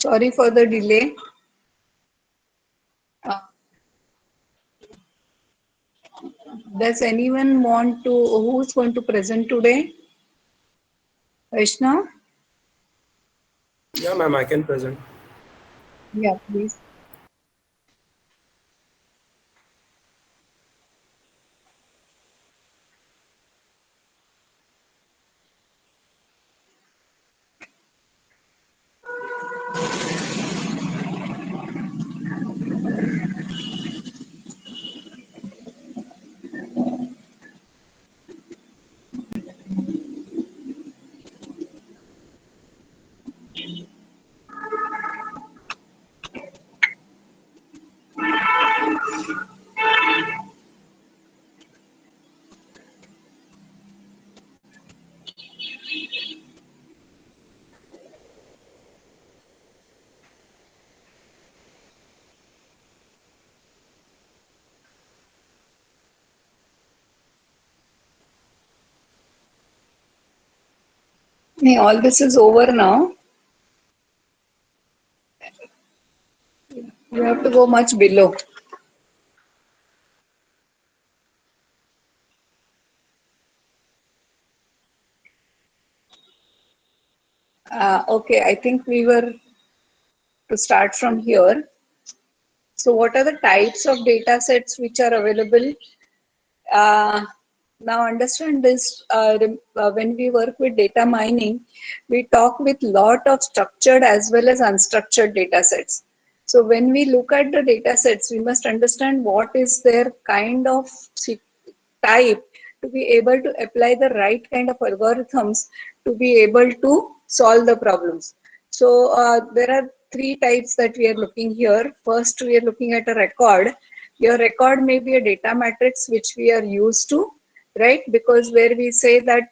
Sorry for the delay. Uh, does anyone want to, who's going to present today? Vaishnav? Yeah, ma'am, I can present. Yeah, please. Hey, all this is over now. You have to go much below. Okay, I think we were to start from here. So what are the types of data sets which are available? Uh, Now understand this, when we work with data mining, we talk with lot of structured as well as unstructured data sets. So when we look at the data sets, we must understand what is their kind of type to be able to apply the right kind of algorithms to be able to solve the problems. So there are three types that we are looking here. First, we are looking at a record. Your record may be a data matrix which we are used to, right? Because where we say that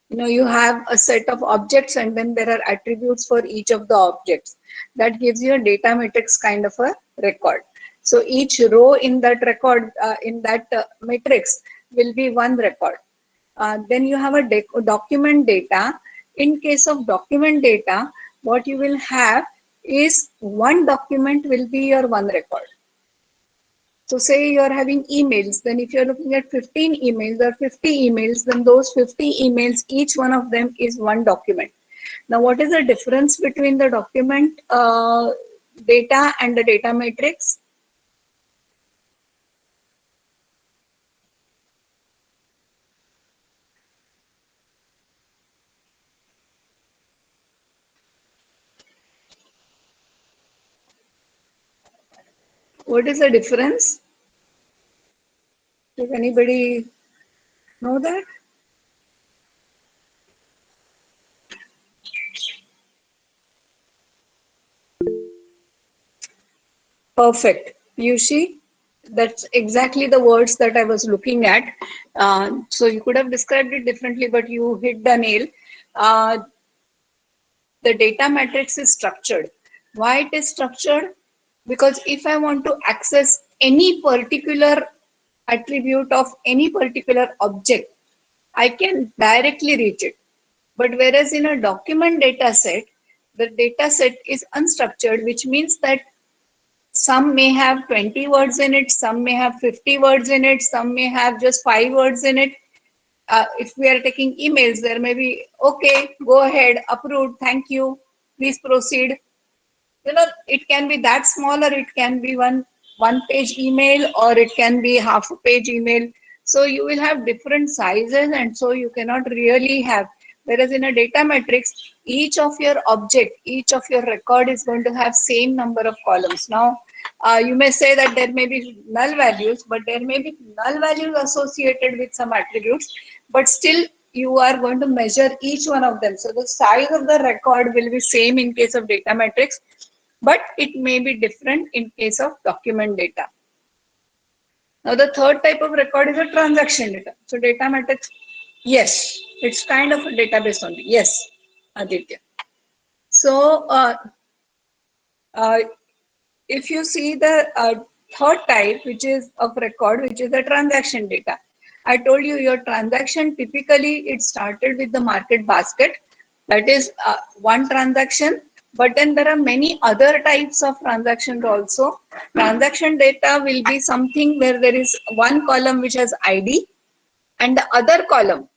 you have a set of objects and then there are attributes for each of the objects. That gives you a data matrix kind of a record. So each row in that record, in that matrix, will be one record. Then you have a document data. In case of document data, what you will have is one document will be your one record. So say you're having emails, then if you're looking at 15 emails or 50 emails, then those 50 emails, each one of them is one document. Now, what is the difference between the document data and the data matrix? What is the difference? Does anybody know that? Perfect. You see, that's exactly the words that I was looking at. So you could have described it differently, but you hit the nail. Uh, the data matrix is structured. Why it is structured? Because if I want to access any particular attribute of any particular object, I can directly reach it. But whereas in a document data set, the data set is unstructured, which means that some may have 20 words in it, some may have 50 words in it, some may have just 5 words in it. If we are taking emails, there may be, okay, go ahead, approved, thank you, please proceed. It can be that small or it can be one page email or it can be half a page email. So you will have different sizes and so you cannot really have, whereas in a data matrix, each of your object, each of your record is going to have same number of columns. Now you may say that there may be null values, but there may be null values associated with some attributes, but still you are going to measure each one of them. So the size of the record will be same in case of data matrix, but it may be different in case of document data. Now the third type of record is a transaction data. So data matrix, yes, it's kind of a database only. Yes, Aditya. So uh, if you see the third type, which is of record, which is the transaction data. I told you your transaction typically it started with the market basket. That is one transaction But then there are many other types of transactions also. Transaction data will be something where there is one column which has ID and the other column,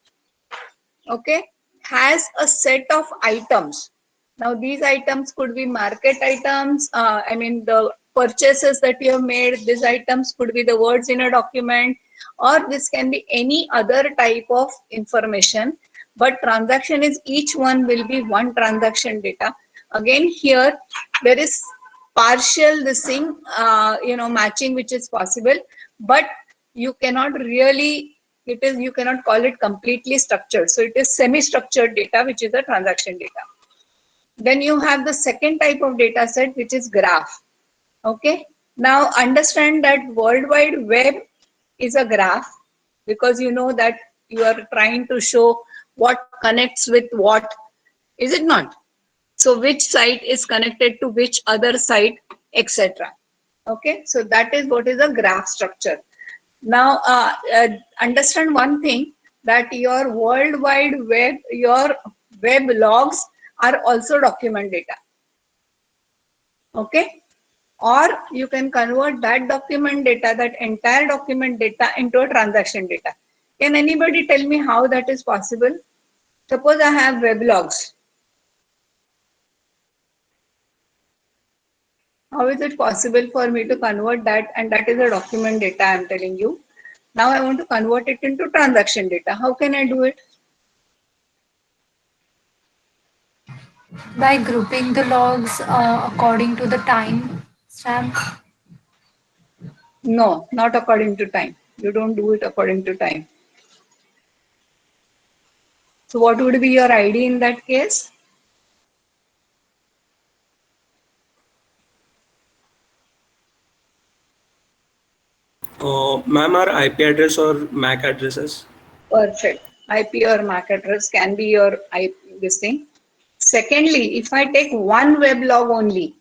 okay, has a set of items. Now these items could be market items, I mean the purchases that you have made, these items could be the words in a document, or this can be any other type of information, but transaction is each one will be one transaction data. Again here there is partial this thing, matching which is possible, but you cannot really, it is, you cannot call it completely structured. So it is semi-structured data, which is the transaction data. Then you have the second type of data set, which is graph. Okay. Now understand that World Wide Web is a graph, because you know that you are trying to show what connects with what, is it not? So which site is connected to which other site, etc. Okay. So that is what is a graph structure. Now, understand one thing, that your World Wide Web, your web logs are also document data. Okay. Or you can convert that document data, that entire document data, into a transaction data. Can anybody tell me how that is possible? Suppose I have web logs. How is it possible for me to convert that? And that is a document data I am telling you. Now I want to convert it into transaction data. How can I do it? By grouping the logs according to the time stamp. No, not according to time. You don't do it according to time. So what would be your ID in that case? Ma'am, our IP address or MAC addresses? Perfect. IP or MAC address can be your IP, this thing. Secondly, if I take one web log only,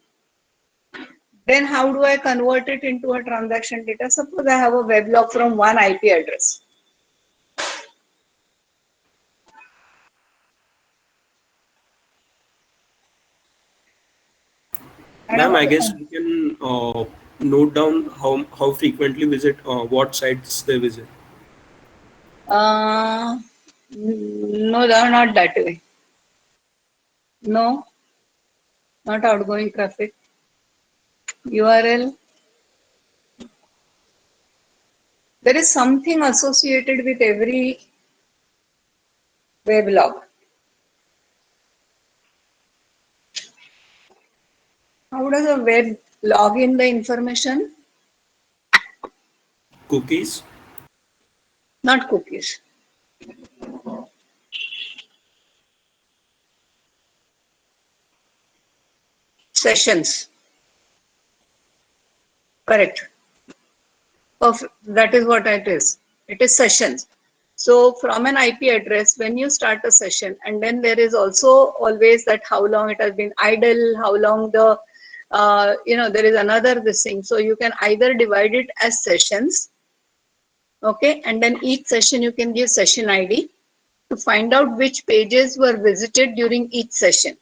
then how do I convert it into a transaction data? Suppose I have a web log from one IP address. And I Ma'am, want I to guess we can note down how frequently visit, what sites they visit. no, not that way. No, not outgoing traffic. URL. There is something associated with every web log. How does a web log in the information? Cookies. Not cookies. Sessions. Correct. Perfect. That is what it is. It is sessions. So from an IP address, when you start a session, and then there is also always that how long it has been idle, how long the, there is another this thing. So you can either divide it as sessions, okay, and then each session you can give session ID to find out which pages were visited during each session.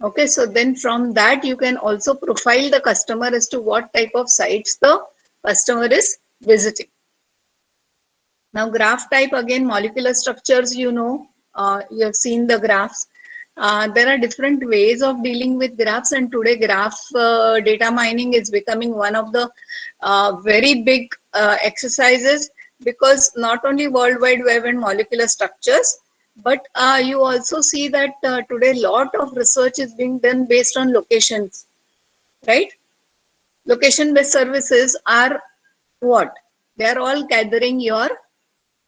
Okay, so then from that you can also profile the customer as to what type of sites the customer is visiting. Now graph type, again molecular structures, you have seen the graphs. There are different ways of dealing with graphs, and today graph data mining is becoming one of the very big exercises, because not only World Wide Web and molecular structures, but you also see that today lot of research is being done based on locations, right? Location based services are what? They are all gathering your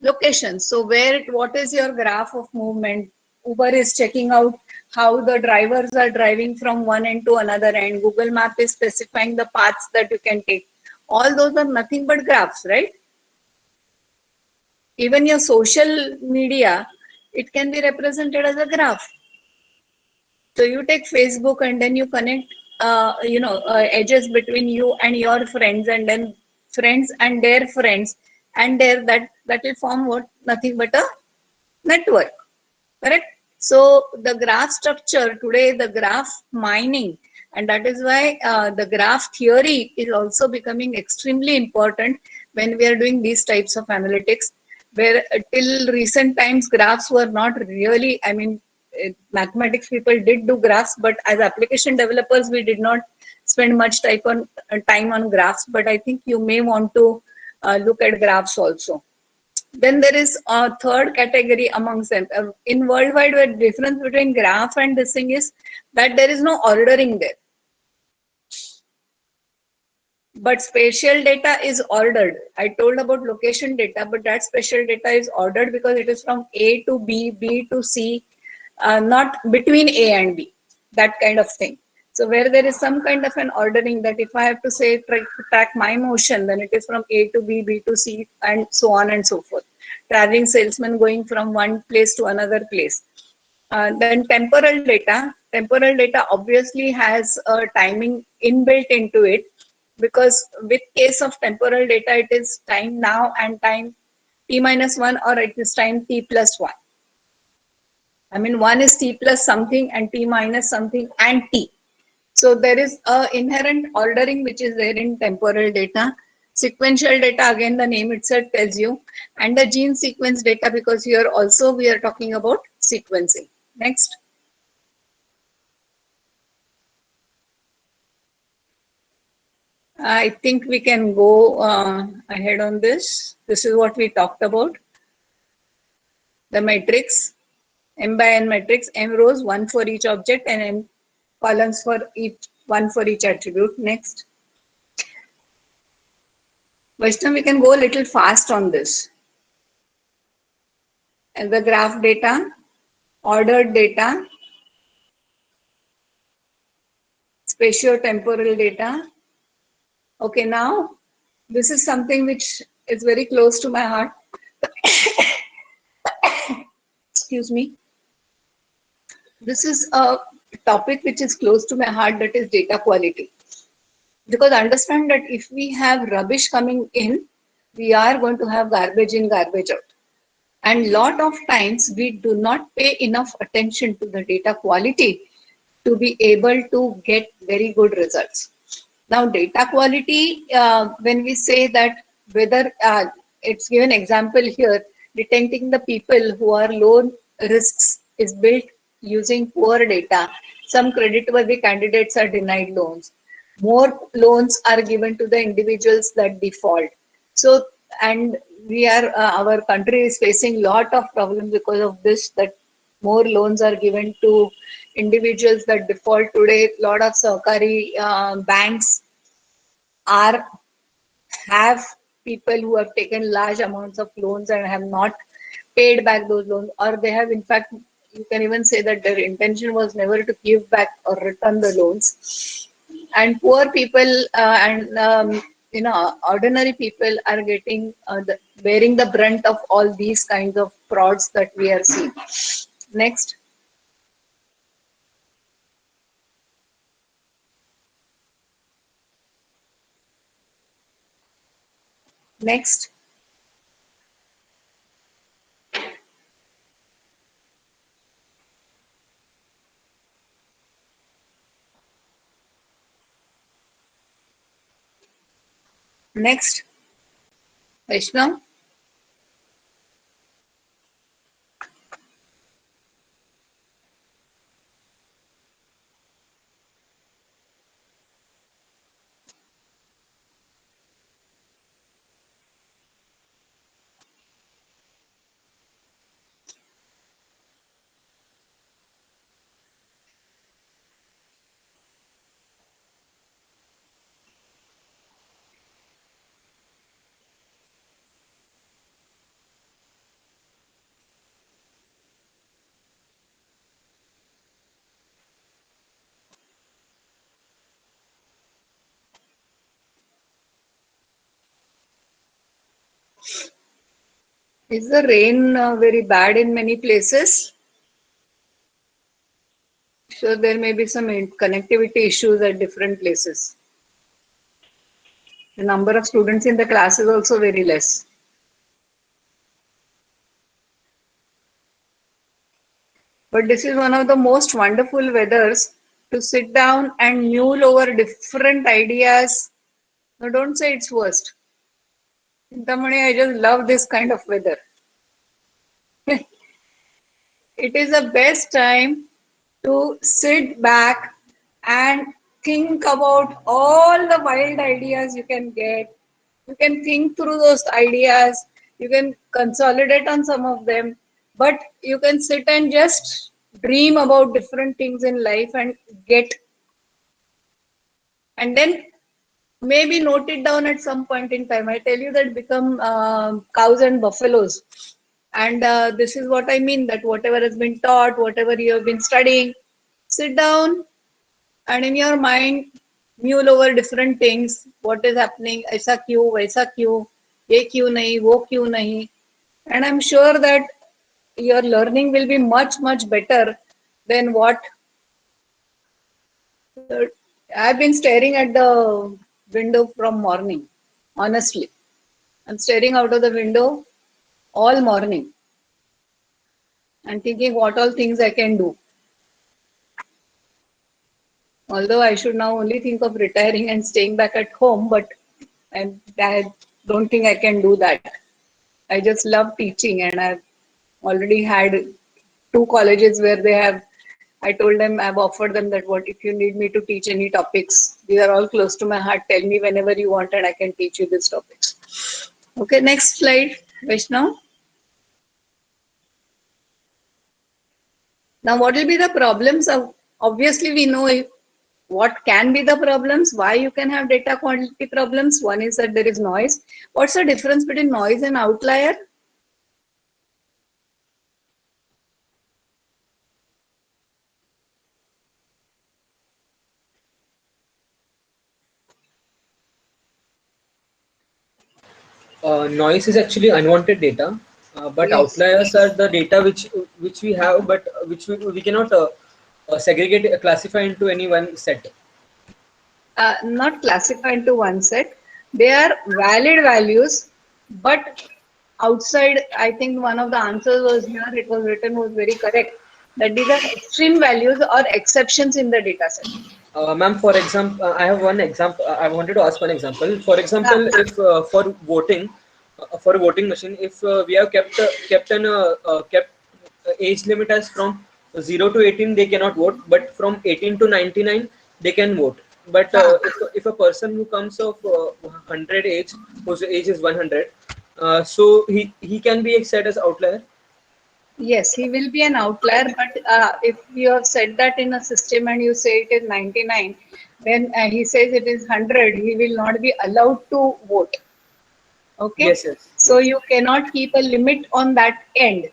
location. So what is your graph of movement? Uber is checking out how the drivers are driving from one end to another end. Google Map is specifying the paths that you can take. All those are nothing but graphs, right? Even your social media, it can be represented as a graph. So you take Facebook and then you connect, edges between you and your friends, and then friends and their friends, and that will form what? Nothing but a network. Correct? So the graph structure today, the graph mining, and that is why the graph theory is also becoming extremely important when we are doing these types of analytics. Where till recent times, graphs were not really, I mean, mathematics people did do graphs, but as application developers, we did not spend much time on graphs. But I think you may want to look at graphs also. Then there is a third category amongst them. In worldwide, the difference between graph and this thing is that there is no ordering there. But spatial data is ordered. I told about location data, but that spatial data is ordered because it is from A to B, B to C, not between A and B, that kind of thing. So where there is some kind of an ordering that if I have to say track my motion, then it is from A to B, B to C, and so on and so forth. Traveling salesman going from one place to another place. Then temporal data obviously has a timing inbuilt into it, because with case of temporal data, it is time now and time t minus 1, or it is time t plus 1. I mean, one is t plus something and t minus something and t. So there is a inherent ordering which is there in temporal data. Sequential data, again, the name itself tells you, and the gene sequence data, because here also we are talking about sequencing. Next. I think we can go ahead on this. This is what we talked about. The matrix, m by n matrix, m rows, one for each object, and n columns for each, one for each attribute. Next. Vaishnav, we can go a little fast on this. And the graph data, ordered data, spatio-temporal data. Okay, now this is something which is very close to my heart. Excuse me. This is a topic which is close to my heart, that is data quality. Because understand that if we have rubbish coming in, we are going to have garbage in, garbage out. And lot of times we do not pay enough attention to the data quality to be able to get very good results. Now, data quality, when we say that whether it's given example here, detecting the people who are low risks is built using poor data. Some creditworthy candidates are denied loans. More loans are given to the individuals that default. So, and we are, our country is facing lot of problems because of this, that more loans are given to individuals that default today. Lot of Sahkari banks are have people who have taken large amounts of loans and have not paid back those loans, or they have, in fact, you can even say that their intention was never to give back or return the loans. And poor people and ordinary people are getting bearing the brunt of all these kinds of frauds that we are seeing. Next. Next. Next. Vaishnav. Is the rain very bad in many places? So there may be some connectivity issues at different places. The number of students in the class is also very less. But this is one of the most wonderful weathers to sit down and mule over different ideas. No, don't say it's worst. Chintamani, I just love this kind of weather. It is the best time to sit back and think about all the wild ideas you can get. You can think through those ideas, you can consolidate on some of them, but you can sit and just dream about different things in life and get, and then maybe note it down at some point in time. I tell you that become cows and buffaloes. And this is what I mean, that whatever has been taught, whatever you have been studying, sit down and in your mind mule over different things. What is happening? ऐसा क्यों? वैसा क्यों? ये क्यों नहीं? वो क्यों नहीं? And I'm sure that your learning will be much, much better than what I've been staring at the window from morning. Honestly, I'm staring out of the window all morning and thinking what all things I can do. Although I should now only think of retiring and staying back at home, but I don't think I can do that. I just love teaching, and I've already had two colleges where they have. I told them, I've offered them that what if you need me to teach any topics, these are all close to my heart. Tell me whenever you want, and I can teach you these topics. Okay, next slide, Vaishnav. Now, what will be the problems of? Obviously, we know what can be the problems, why you can have data quality problems. One is that there is noise. What's the difference between noise and outlier? Noise is actually unwanted data, but Yes. outliers are the data which we have, but which we cannot segregate, classify into any one set. Not classified into one set. They are valid values, but outside, I think one of the answers was here, it was written, was very correct, that these are extreme values or exceptions in the data set. Ma'am, for example, I have one example. I wanted to ask one example. For Yeah. example, if for a voting machine, if we have kept age limit as from 0 to 18, they cannot vote, but from 18 to 99, they can vote. But Huh. if a person who comes of 100 age, whose age is 100, so he can be said as outlier. Yes, he will be an outlier, but if you have said that in a system and you say it is 99, then he says it is 100, he will not be allowed to vote. Okay? Yes, yes, So yes. you cannot keep a limit on that end.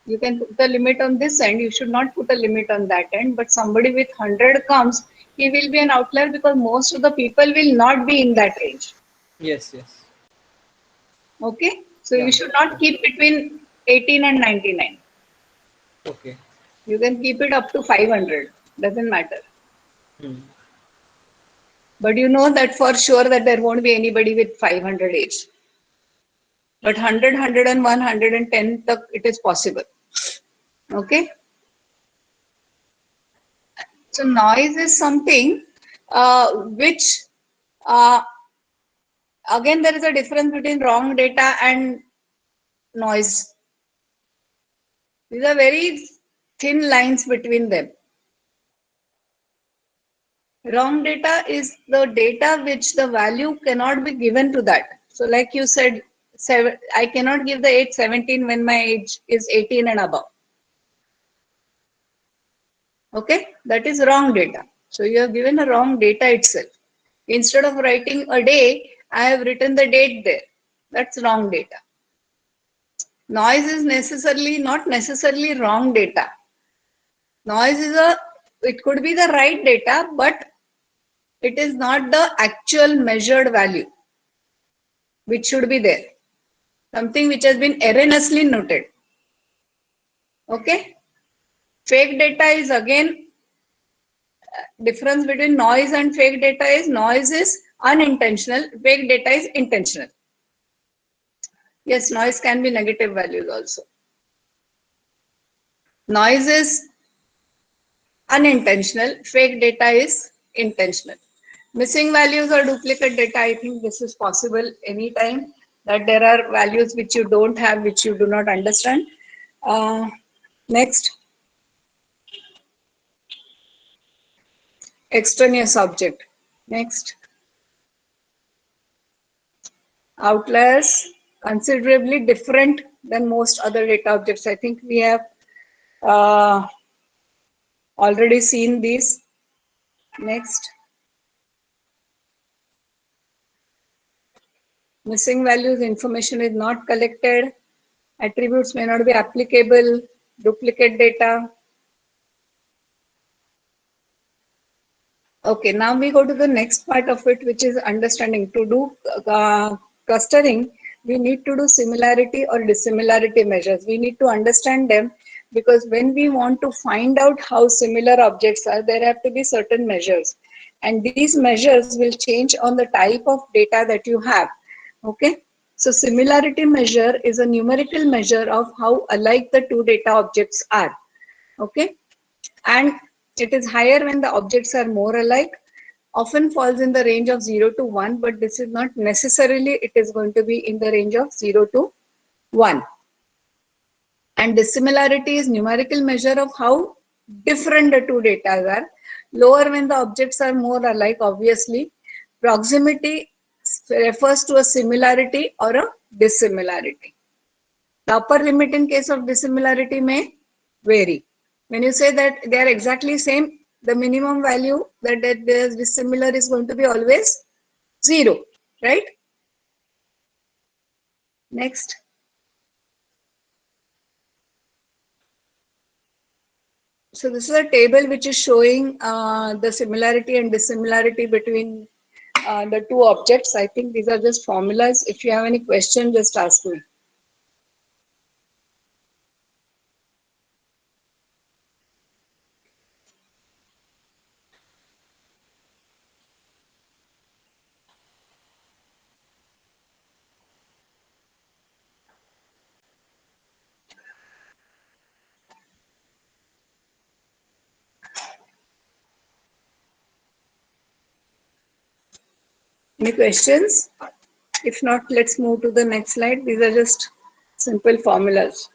You can put the limit on this end, you should not put a limit on that end, but somebody with 100 comes, he will be an outlier because most of the people will not be in that range. Yes, yes. Okay? So Yeah. you should not keep between 18 and 99. Okay. You can keep it up to 500, doesn't matter. Hmm. But you know that for sure that there won't be anybody with 500 age. But 100, 101, 110, it is possible. Okay? So noise is something which, uh, again, there is a difference between wrong data and noise. These are very thin lines between them. Wrong data is the data which the value cannot be given to that. So like you said, I cannot give the age 17 when my age is 18 and above. Okay, that is wrong data. So you have given a wrong data itself. Instead of writing a day, I have written the date there. That's wrong data. Noise is not necessarily wrong data. Noise is it could be the right data, but it is not the actual measured value which should be there. Something which has been erroneously noted. Okay. Fake data is again, difference between noise and fake data is noise is unintentional, fake data is intentional. Yes, noise can be negative values also. Noise is unintentional. Fake data is intentional. Missing values or duplicate data, I think this is possible anytime that there are values which you don't have, which you do not understand. Next, extraneous object. Next, outliers considerably different than most other data objects. I think we have uh, already seen these. Next, missing values, information is not collected, attributes may not be applicable, duplicate data. Okay, now we go to the next part of it, which is understanding. To do clustering, we need to do similarity or dissimilarity measures. We need to understand them because when we want to find out how similar objects are, there have to be certain measures. And these measures will change on the type of data that you have. Okay, so similarity measure is a numerical measure of how alike the two data objects are. Okay, and it is higher when the objects are more alike, often falls in the range of 0 to 1, but this is not necessarily it is going to be in the range of 0 to 1. And dissimilarity is numerical measure of how different the two data are. Lower when the objects are more alike, obviously. Proximity refers to a similarity or a dissimilarity. The upper limit in case of dissimilarity may vary. When you say that they are exactly same, the minimum value that they are dissimilar is going to be always 0, right? Next. So this is a table which is showing the similarity and dissimilarity between the two objects. I think these are just formulas. If you have any question, just ask me. Any questions? If not, let's move to the next slide. These are just simple formulas.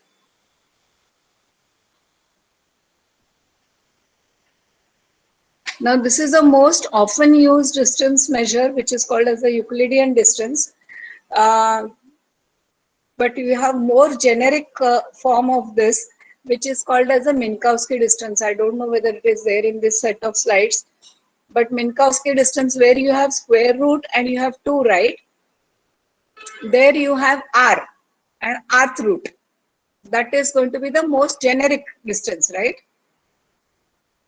Now, this is the most often used distance measure, which is called as the Euclidean distance. But you have more generic form of this, which is called as a Minkowski distance. I don't know whether it is there in this set of slides, but Minkowski distance, where you have square root and you have 2, right? There you have r and rth root. That is going to be the most generic distance, right?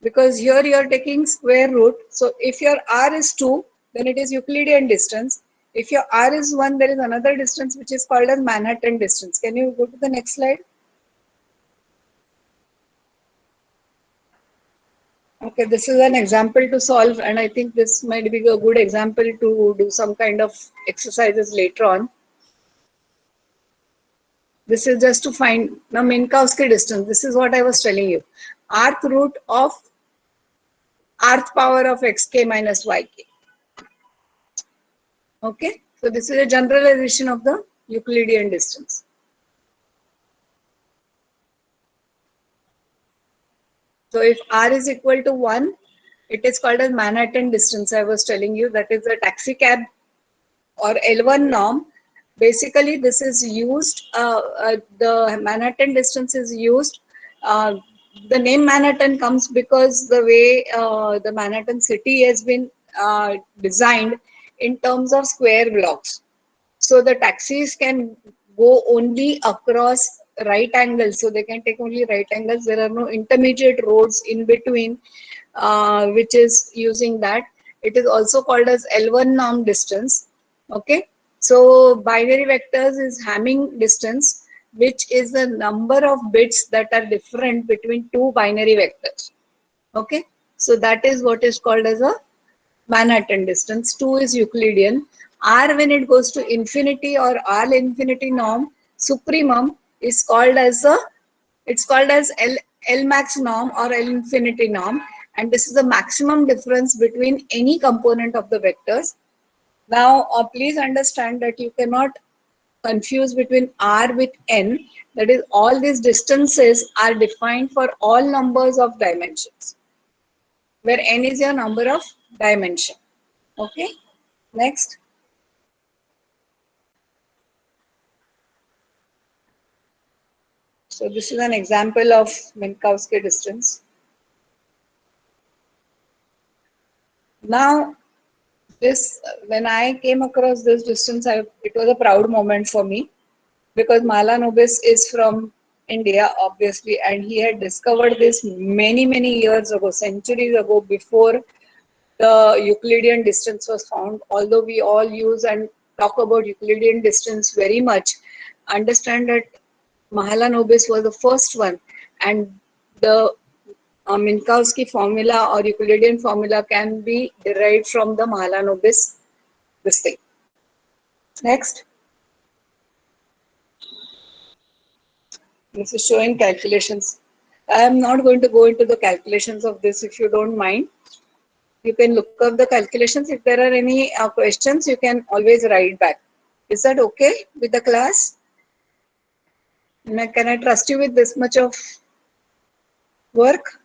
Because here you are taking square root. So if your r is 2, then it is Euclidean distance. If your r is 1, there is another distance which is called as Manhattan distance. Can you go to the next slide? Okay, this is an example to solve, and I think this might be a good example to do some kind of exercises later on. This is just to find now Minkowski distance. This is what I was telling you. Rth root of rth power of xk minus yk. Okay, so this is a generalization of the Euclidean distance. So if r is equal to 1, it is called as Manhattan distance. I was telling you that is a taxi cab or L1 norm. Basically, this is used, the Manhattan distance is used. The name Manhattan comes because the way the Manhattan city has been designed in terms of square blocks. So the taxis can go only across right angles. So they can take only right angles. There are no intermediate roads in between, which is using that. It is also called as L1 norm distance. Okay. So binary vectors is Hamming distance, which is the number of bits that are different between two binary vectors. Okay. So that is what is called as a Manhattan distance. 2 is Euclidean. R, when it goes to infinity or R infinity norm, supremum is called as a, it's called as L max norm or L infinity norm. and this is the maximum difference between any component of the vectors. Now, please understand that you cannot confuse between r with n. That is, all these distances are defined for all numbers of dimensions, where n is your number of dimension. Okay, next. So this is an example of Minkowski distance. Now, this, when I came across this distance, it was a proud moment for me, because Mahalanobis is from India, obviously, and he had discovered this many years ago, centuries ago, before the Euclidean distance was found. Although we all use and talk about Euclidean distance very much, understand that Mahalanobis was the first one, and the Minkowski formula or Euclidean formula can be derived from the Mahalanobis this thing. Next. This is showing calculations. I am not going to go into the calculations of this. If you don't mind, you can look up the calculations. If there are any questions, you can always write back. Is that okay with the class? Can I trust you with this much of work?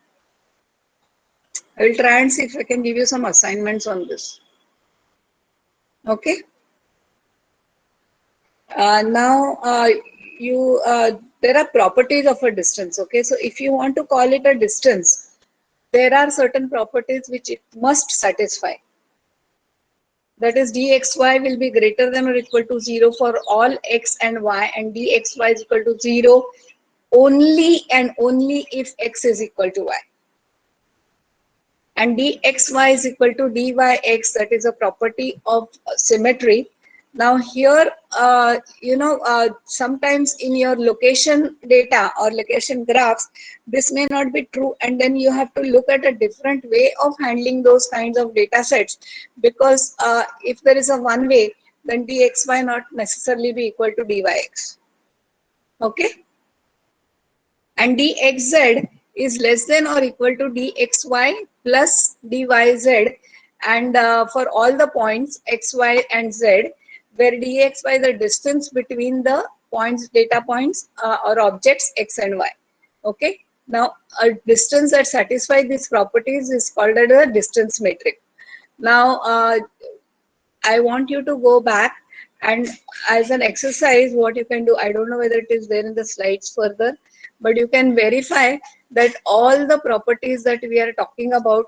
I will try and see if I can give you some assignments on this. Okay. Now, there are properties of a distance. Okay, so if you want to call it a distance, there are certain properties which it must satisfy. That is, dxy will be greater than or equal to 0 for all x and y, and dxy is equal to 0 only and only if x is equal to y. And dxy is equal to dyx, that is a property of symmetry. Now here, sometimes in your location data or location graphs, this may not be true, and then you have to look at a different way of handling those kinds of data sets, because if there is a one way, then dxy not necessarily be equal to dyx. Okay? And dxz is less than or equal to dxy plus dyz, and for all the points x, y, and z, where dxy is the distance between the points, data points or objects x and y. Okay. Now, a distance that satisfies these properties is called as a distance metric. Now, I want you to go back, and as an exercise, what you can do, I don't know whether it is there in the slides further, but you can verify that all the properties that we are talking about,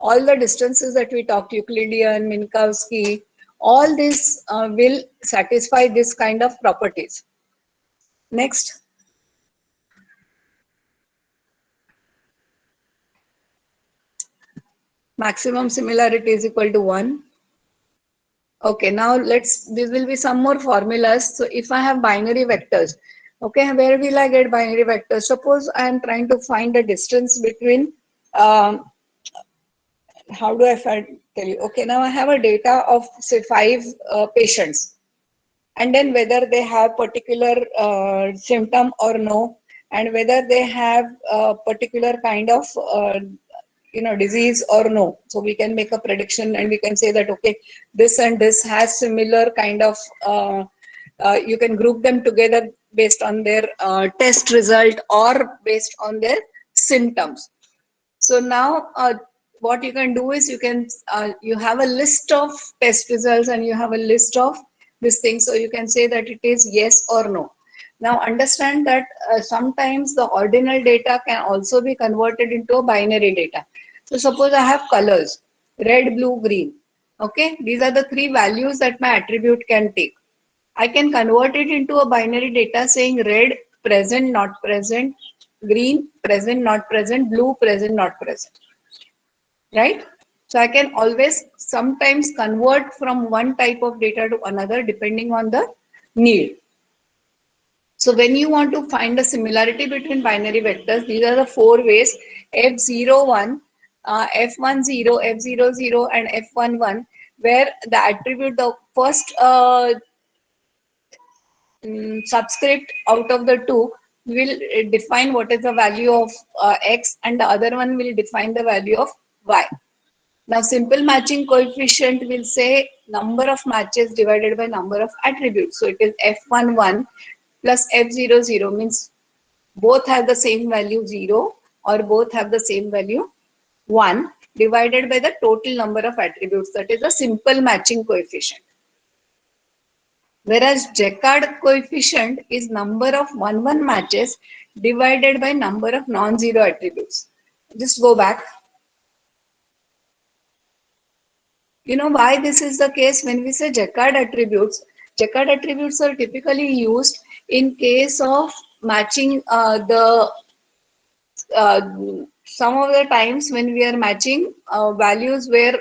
all the distances that we talked, Euclidean, Minkowski, all these will satisfy this kind of properties. Next. Maximum similarity is equal to 1. Okay, now this will be some more formulas. So if I have binary vectors, okay, where will I get binary vectors? Suppose I am trying to find the distance between, how do I tell you? Okay, now I have a data of say 5 patients, and then whether they have particular symptom or no, and whether they have a particular kind of disease or no. So we can make a prediction, and we can say that okay, this and this has similar kind of you can group them together based on their test result or based on their symptoms. So now what you can do is you have a list of test results and you have a list of this thing, so you can say that it is yes or no. Now understand that sometimes the ordinal data can also be converted into a binary data. So suppose I have colors, red, blue, green. Okay, these are the 3 values that my attribute can take. I can convert it into a binary data saying red, present, not present, green, present, not present, blue, present, not present. Right? So I can always sometimes convert from one type of data to another depending on the need. So when you want to find the similarity between binary vectors, these are the 4 ways: F01, F10, F00, and F11, where the attribute, the first subscript out of the 2 will define what is the value of x, and the other one will define the value of y. Now, simple matching coefficient will say number of matches divided by number of attributes. So it is F11 plus F00 means both have the same value 0 or both have the same value 1 divided by the total number of attributes. That is a simple matching coefficient. Whereas Jaccard coefficient is number of 1-1 matches divided by number of non-zero attributes. Just go back. You know why this is the case? When we say Jaccard attributes are typically used in case of matching uh, some of the times when we are matching values where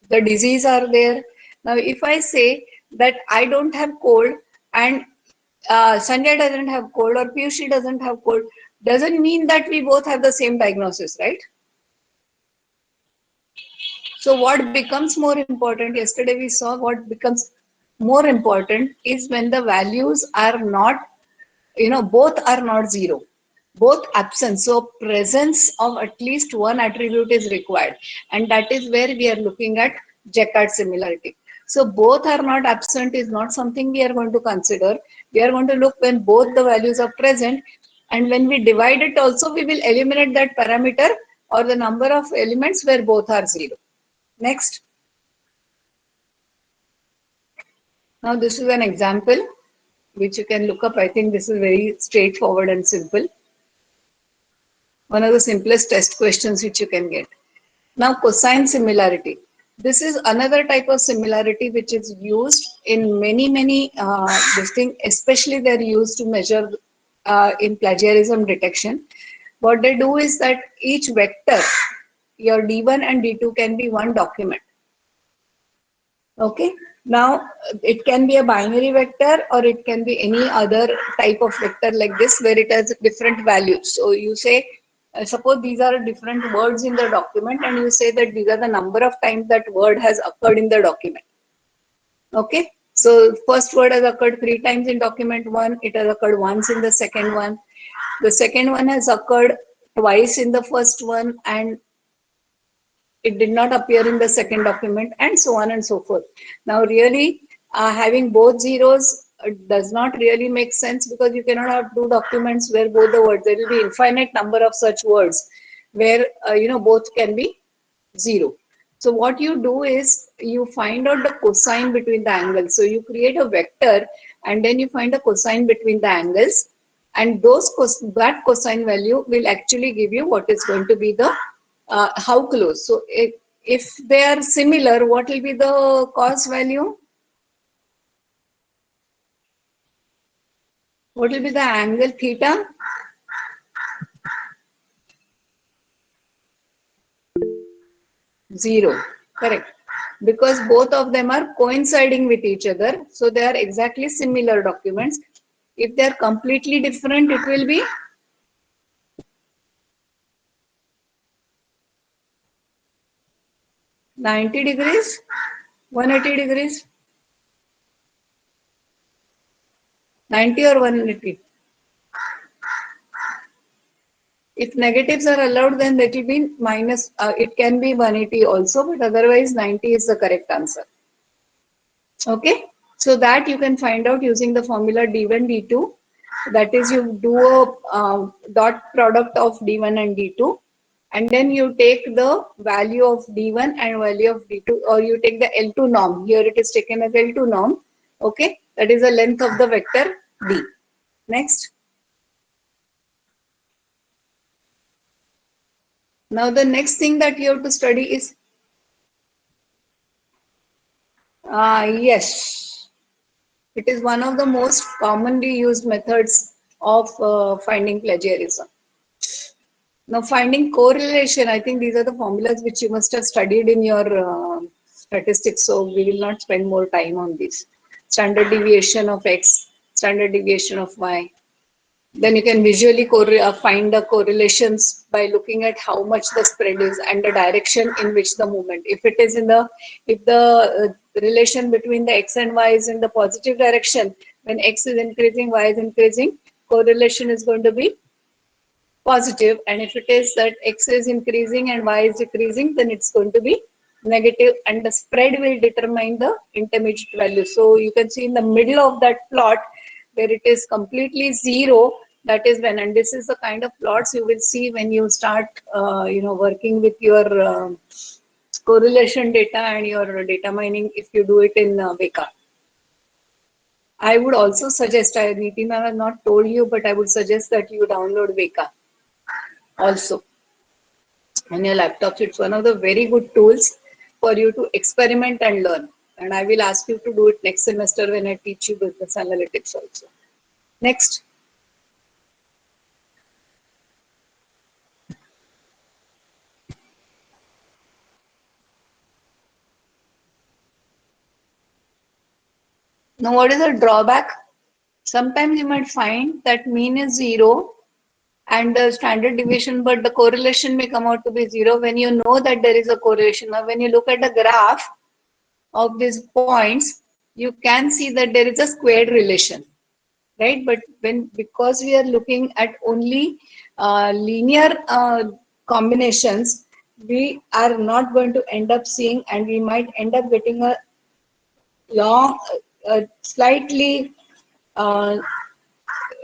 the disease are there. Now, if I say that I don't have cold and Sanjay doesn't have cold or Piyushi doesn't have cold, doesn't mean that we both have the same diagnosis, right? So what becomes more important, yesterday we saw what becomes more important is when the values are not, both are not zero, both absent. So presence of at least one attribute is required. And that is where we are looking at Jaccard similarity. So both are not absent is not something we are going to consider. We are going to look when both the values are present. And when we divide it also, we will eliminate that parameter or the number of elements where both are zero. Next. Now this is an example which you can look up. I think this is very straightforward and simple. One of the simplest test questions which you can get. Now cosine similarity. This is another type of similarity which is used in many this thing, especially they're used to measure in plagiarism detection. What they do is that each vector, your D1 and D2 can be one document. Okay, now it can be a binary vector or it can be any other type of vector like this where it has different values. So you say, suppose these are different words in the document and you say that these are the number of times that word has occurred in the document. Okay, so first word has occurred 3 times in document 1, it has occurred once in the second one. The second one has occurred twice in the first one and it did not appear in the second document, and so on and so forth. Now really having both zeros does not really make sense because you cannot have 2 documents where both the words, there will be infinite number of such words where both can be 0. So what you do is you find out the cosine between the angles. So you create a vector and then you find a cosine between the angles, and that cosine value will actually give you what is going to be the how close. So if they are similar, what will be the cos value? What will be the angle theta? Zero, correct. Because both of them are coinciding with each other. So they are exactly similar documents. If they are completely different, it will be 90 degrees, 180 degrees, 90 or 180. If negatives are allowed, then that will be minus, it can be 180 also, but otherwise 90 is the correct answer. Okay, so that you can find out using the formula D1, D2. That is, you do a dot product of D1 and D2, and then you take the value of D1 and value of D2, or you take the L2 norm. Here it is taken as L2 norm. Okay, that is the length of the vector D. Next. Now the next thing that you have to study is, yes, it is one of the most commonly used methods of finding plagiarism. Now finding correlation, I think these are the formulas which you must have studied in your statistics, so we will not spend more time on this. Standard deviation of X, standard deviation of Y. Then you can visually find the correlations by looking at how much the spread is and the direction in which the movement. If it is if the relation between the X and Y is in the positive direction, when X is increasing, Y is increasing, correlation is going to be positive, and if it is that x is increasing and y is decreasing, then it's going to be negative, and the spread will determine the intermediate value. So you can see in the middle of that plot where it is completely zero, that is when, and this is the kind of plots you will see when you start working with your correlation data and your data mining, if you do it in Weka. I would also suggest, Neeti ma'am has not told you, but I would suggest that you download Weka also on your laptops. It's one of the very good tools for you to experiment and learn. And I will ask you to do it next semester when I teach you business analytics also. Next. Now, what is the drawback? Sometimes you might find that mean is zero and the standard deviation, but the correlation may come out to be zero when you know that there is a correlation. Now, when you look at the graph of these points, you can see that there is a squared relation, right? But because we are looking at only linear combinations, we are not going to end up seeing, and we might end up getting a long, slightly uh,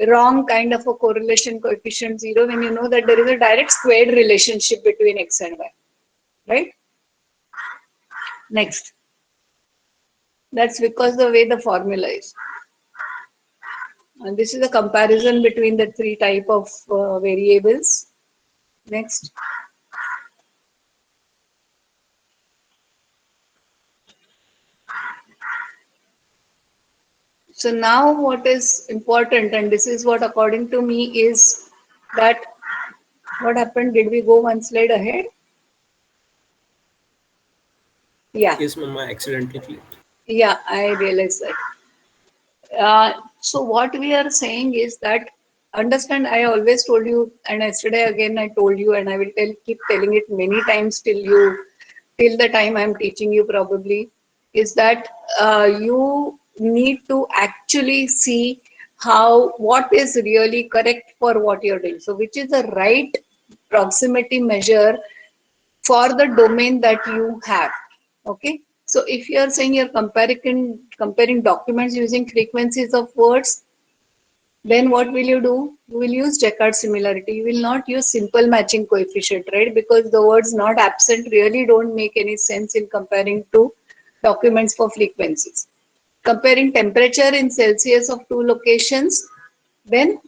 wrong kind of a correlation coefficient zero when you know that there is a direct squared relationship between x and y, right? Next. That's because the way the formula is. And this is a comparison between the three type of variables. Next. So now what is important, and this is what according to me is that what happened, did we go one slide ahead? Yeah. Yes, ma'am, I accidentally clicked. Yeah, I realize that. So what we are saying is that, understand, I always told you, and yesterday again I told you, and I will keep telling it many times till the time I'm teaching you probably, is that you need to actually see what is really correct for what you're doing. So which is the right proximity measure for the domain that you have. Okay. So if you are saying you're comparing documents using frequencies of words, then what will you do? You will use Jaccard similarity. You will not use simple matching coefficient, right? Because the words not absent really don't make any sense in comparing two documents for frequencies. Comparing temperature in Celsius of two locations, then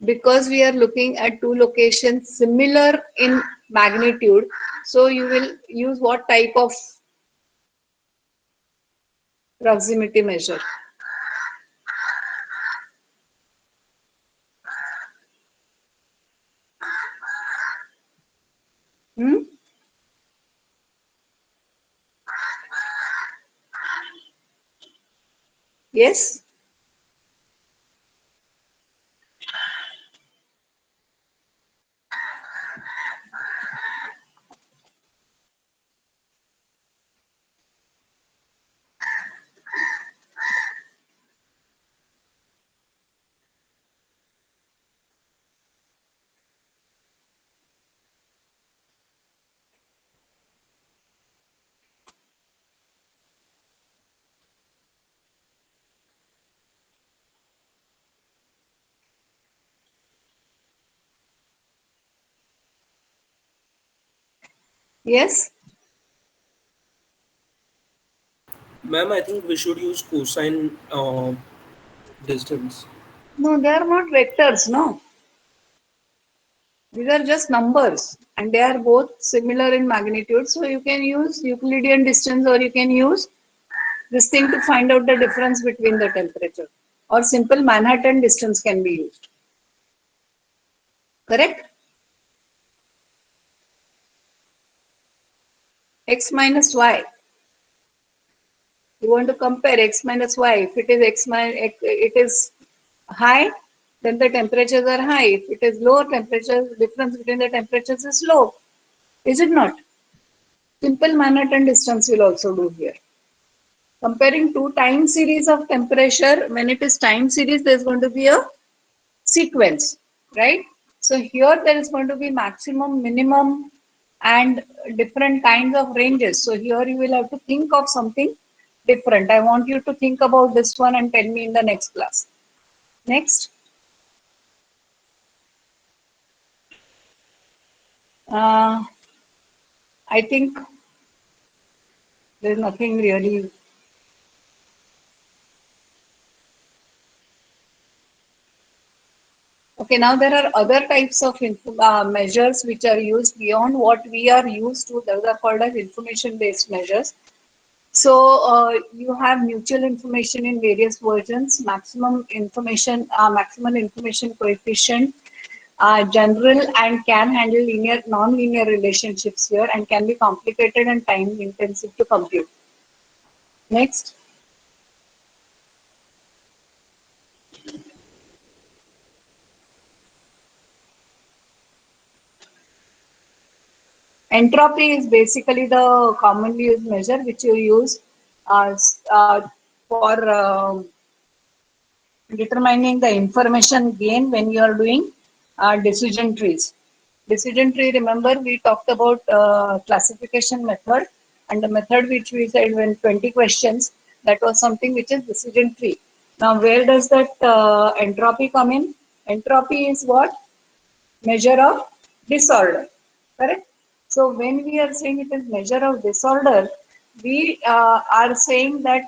because we are looking at two locations similar in magnitude, so you will use what type of proximity measure? Hmm? Yes? Yes? Ma'am, I think we should use cosine distance. No, they are not vectors, no. These are just numbers and they are both similar in magnitude. So you can use Euclidean distance or you can use this thing to find out the difference between the temperature. Or simple Manhattan distance can be used. Correct? X minus Y. You want to compare X minus Y. If it is it is high, then the temperatures are high. If it is low, temperature difference between the temperatures is low. Is it not? Simple Manhattan distance will also do here. Comparing two time series of temperature, when it is time series, there's going to be a sequence, right? So here there is going to be maximum, minimum, and different kinds of ranges. So here you will have to think of something different. I want you to think about this one and tell me in the next class. Next. I think there's nothing really. Okay, now there are other types of measures which are used beyond what we are used to. Those are called as information-based measures. So you have mutual information in various versions, maximum information coefficient, general, and can handle linear, non-linear relationships here, and can be complicated and time intensive to compute. Next. Entropy is basically the commonly used measure which you use for determining the information gain when you are doing decision trees. Decision tree, remember we talked about classification method, and the method which we said when 20 questions, that was something which is decision tree. Now where does that entropy come in? Entropy is what? Measure of disorder, correct? So when we are saying it is measure of disorder, we are saying that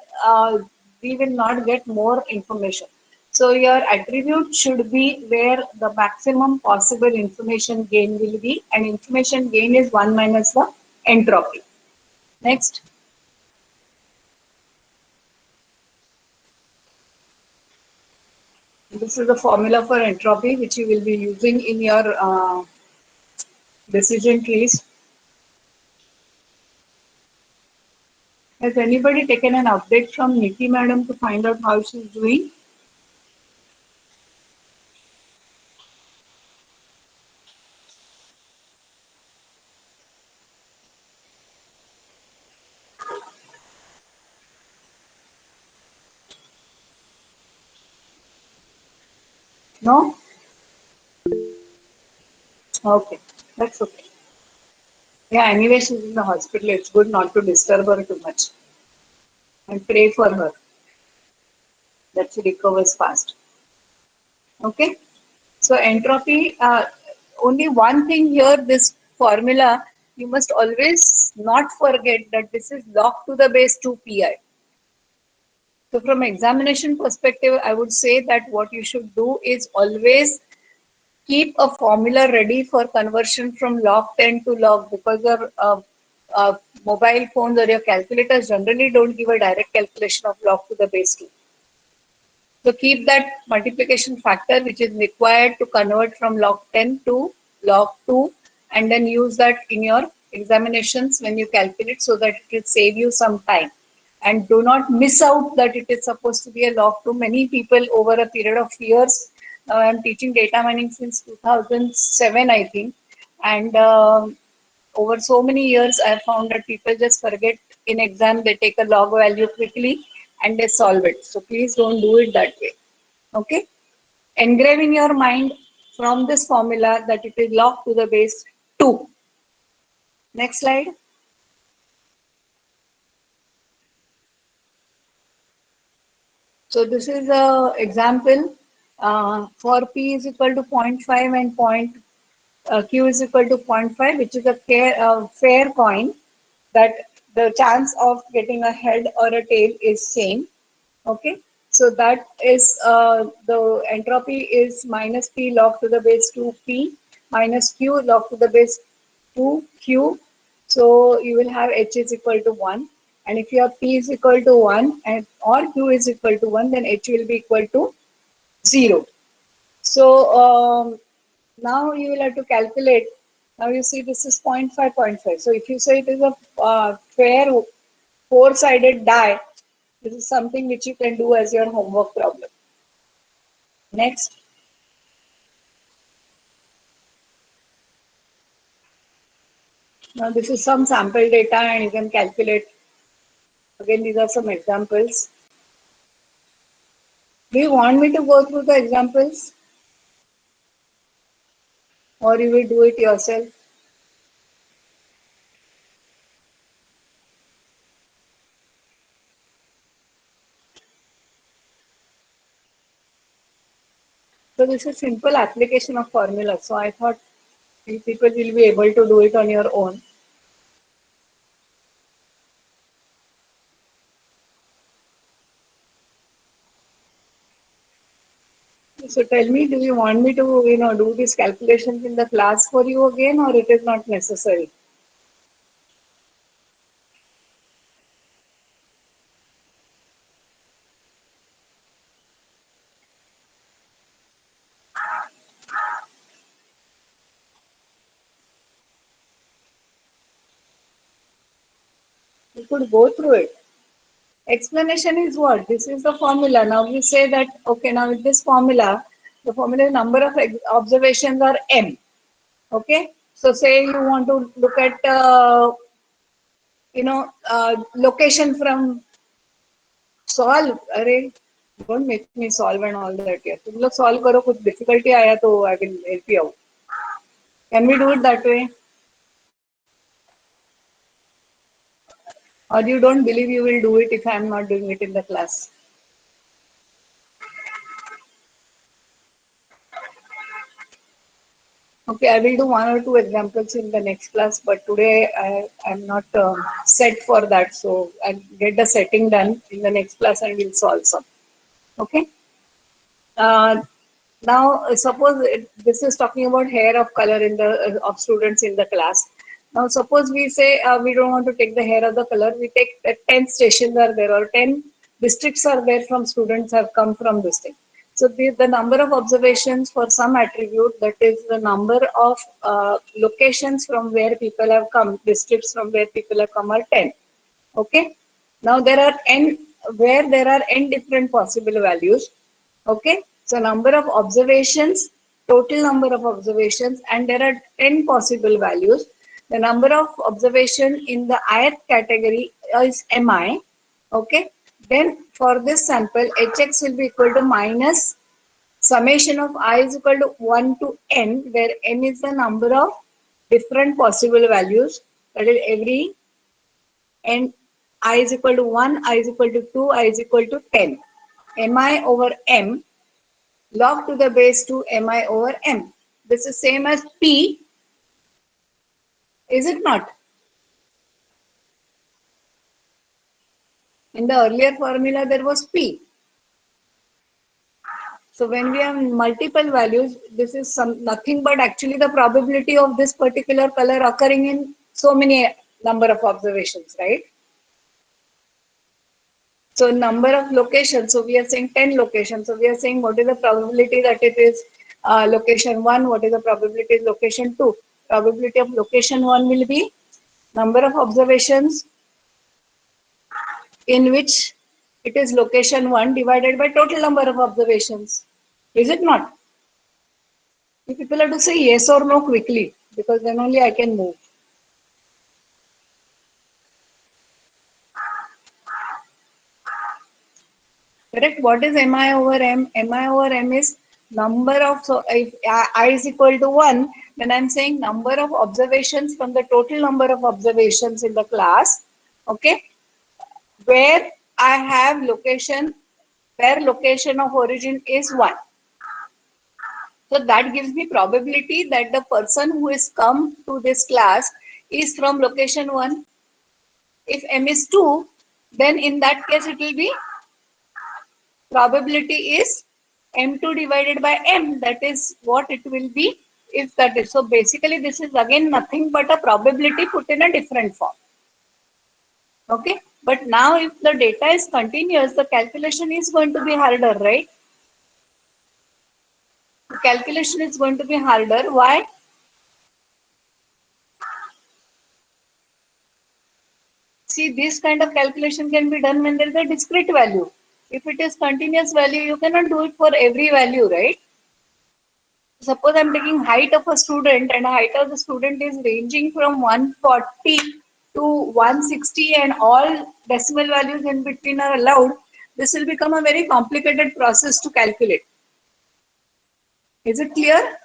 we will not get more information. So your attribute should be where the maximum possible information gain will be, and information gain is 1 minus the entropy. Next. This is the formula for entropy which you will be using in your decision trees. Has anybody taken an update from Nikki madam to find out how she's doing? No? Okay, that's okay. Yeah, anyway, she's in the hospital. It's good not to disturb her too much. And pray for her that she recovers fast. Okay? So, entropy, only one thing here, this formula, you must always not forget that this is log to the base 2 pi. So, from examination perspective, I would say that what you should do is always keep a formula ready for conversion from log 10 to log, because your mobile phones or your calculators generally don't give a direct calculation of log to the base 2. So keep that multiplication factor which is required to convert from log 10 to log 2, and then use that in your examinations when you calculate, so that it will save you some time. And do not miss out that it is supposed to be a log 2. Many people over a period of years, I'm teaching data mining since 2007, I think, and over so many years, I found that people just forget in exam, they take a log value quickly and they solve it. So please don't do it that way. Okay? Engrave in your mind from this formula that it is log to the base 2. Next slide. So this is a example for P is equal to 0.5 and Q is equal to 0.5, which is a fair coin, that the chance of getting a head or a tail is same. Okay, so that is the entropy is minus P log to the base 2P minus Q log to the base 2Q. So you will have H is equal to 1. And if your P is equal to 1 and or Q is equal to 1, then H will be equal to 0. So now you will have to calculate. Now you see this is 0.5, 0.5. So if you say it is a fair four-sided die, this is something which you can do as your homework problem. Next. Now this is some sample data and you can calculate Again, these are some examples. Do you want me to go through the examples? Or you will do it yourself? So this is simple application of formula. So I thought you people will be able to do it on your own. So tell me, do you want me to, do these calculations in the class for you again, or it is not necessary? You could go through it. Explanation is what? This is the formula. Now we say that, okay, now with this formula, the formula number of observations are m. Okay. So say you want to look at, location from solve. Array, don't make me solve and all that. Yeah. तुम लोग solve करो कुछ difficulty आया तो I will help you out. Can we do it that way? Or you don't believe you will do it if I am not doing it in the class? Okay, I will do one or two examples in the next class, but today I am not set for that. So I'll get the setting done in the next class and we'll solve some. Okay. Uh, Now, suppose this is talking about hair of color in the of students in the class. Now, suppose we say we don't want to take the hair of the color. We take 10 stations are there or 10 districts are there from students have come from this thing. So the number of observations for some attribute, that is the number of locations from where people have come, districts from where people have come are 10. Okay. Now there are n where there are n different possible values. Okay. So number of observations, total number of observations, and there are 10 possible values. The number of observation in the ith category is mi. Okay. Then for this sample, hx will be equal to minus summation of I is equal to 1 to n, where n is the number of different possible values. That is every n I is equal to 1, I is equal to 2, I is equal to 10. Mi over m log to the base 2 mi over m. This is same as p, is it not? In the earlier formula there was p. So when we have multiple values, this is nothing but actually the probability of this particular color occurring in so many number of observations, right? So number of locations, so we are saying 10 locations. So we are saying what is the probability that it is location 1, what is the probability is location 2. Probability of location 1 will be number of observations in which it is location 1 divided by total number of observations. Is it not? You people have to say yes or no quickly, because then only I can move. Correct? What is mi over m? Mi over m is number of, so if I is equal to 1, then I'm saying number of observations from the total number of observations in the class, okay, where I have location, where location of origin is 1. So that gives me probability that the person who is come to this class is from location 1. If m is 2, then in that case it will be probability is m2 divided by m. That is what it will be if that is. So basically this is again nothing but a probability put in a different form. Okay. But now if the data is continuous, the calculation is going to be harder, right? The calculation is going to be harder. Why? See, this kind of calculation can be done when there is a discrete value. If it is continuous value, you cannot do it for every value, right? Suppose I'm taking height of a student and height of the student is ranging from 140 to 160 and all decimal values in between are allowed, this will become a very complicated process to calculate. Is it clear?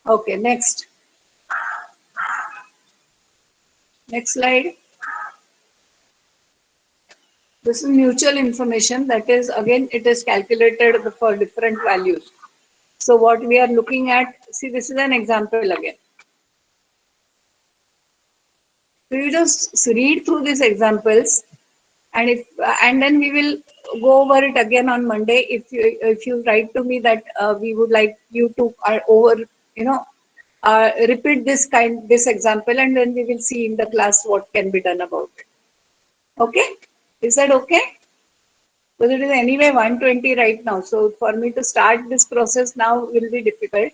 Okay, next. Next slide. This is mutual information. That is, again, it is calculated for different values. So what we are looking at, see, this is an example again. So you just read through these examples, and and then we will go over it again on Monday. If you write to me that we would like you to repeat this example, and then we will see in the class what can be done about it. Okay, is that okay? Because it is anyway 1:20 right now, so for me to start this process now will be difficult.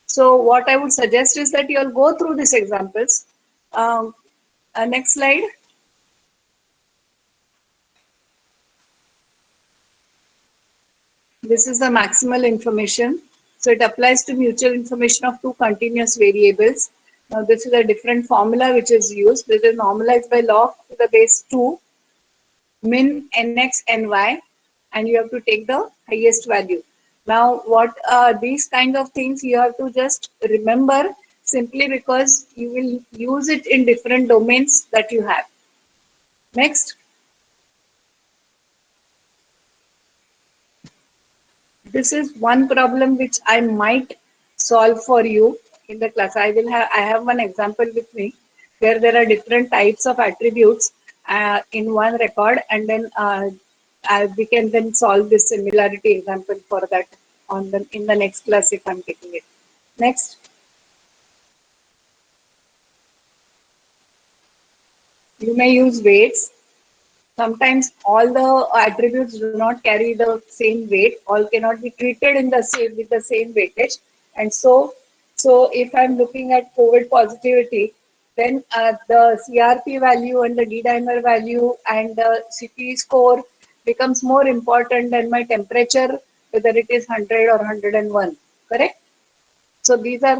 So what I would suggest is that you all go through these examples. Um, Next slide. This is the maximal information. So it applies to mutual information of two continuous variables. Now this is a different formula which is used. This is normalized by log to the base 2 min nx ny, and you have to take the highest value. Now what these kind of things you have to just remember, simply because you will use it in different domains that you have. Next. This is one problem which I might solve for you in the class. I have one example with me where there are different types of attributes in one record, and then we can then solve this similarity example for that in the next class if I'm taking it. Next. You may use weights. Sometimes all the attributes do not carry the same weight. All cannot be treated in the same with the same weightage, and so if I'm looking at COVID positivity, then the CRP value and the D dimer value and the CP score becomes more important than my temperature, whether it is 100 or 101. Correct? So these are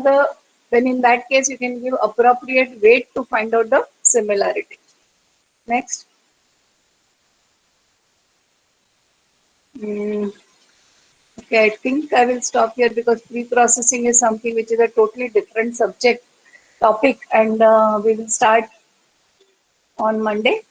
then in that case you can give appropriate weight to find out the similarity. Next. Mm, okay, I think I will stop here because pre-processing is something which is a totally different topic, and we will start on Monday.